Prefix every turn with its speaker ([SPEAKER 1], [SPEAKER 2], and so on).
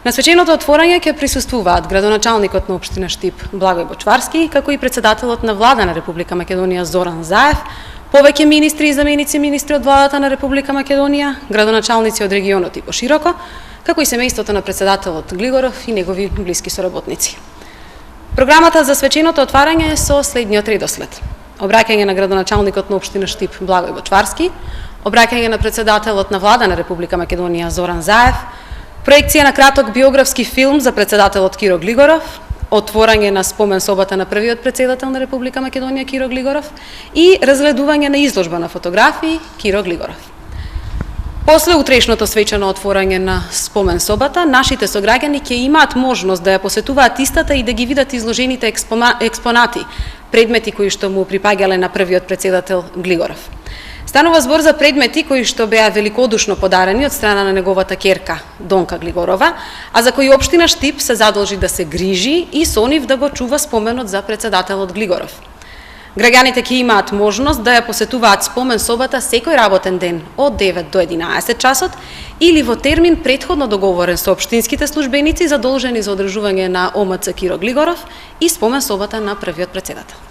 [SPEAKER 1] На свеченото отворање ќе присуствуваат градоначалникот на општина Штип Благој Бочварски, како и председателот на Влада на Република Македонија Зоран Заев, повеќе министри и заменици министри од Владата на Република Македонија, градоначалници од регионот и пошироко, како и семејството на председателот Глигоров и негови блиски соработници. Програмата за свеченото отварање е со следниот редослед: обраќање на градоначалникот на општина Штип Благој Бочварски, обраќање на председателот на Влада на Република Македонија Зоран Заев, проекција на краток биографски филм за председателот Киро Глигоров, отворање на спомен собата на првиот председател на Република Македонија Киро Глигоров и разгледување на изложба на фотографии Киро Глигоров. После утрешното свечено отворање на спомен собата, нашите сограѓани ќе имаат можност да ја посетуваат истата и да ги видат изложените експонати, предмети кои што му припаѓале на првиот председател Глигоров. Станува збор за предмети кои што беа великодушно подарени од страна на неговата ќерка Донка Глигорова, а за кои општина Штип се задолжи да се грижи и со нив да го чува споменот за председателот Глигоров. Граѓаните ќе имаат можност да ја посетуваат спомен собата секој работен ден од 9 до 11 часот или во термин претходно договорен со општинските службеници задолжени за одржување на ОМЦ Киро Глигоров и спомен собата на првиот председател.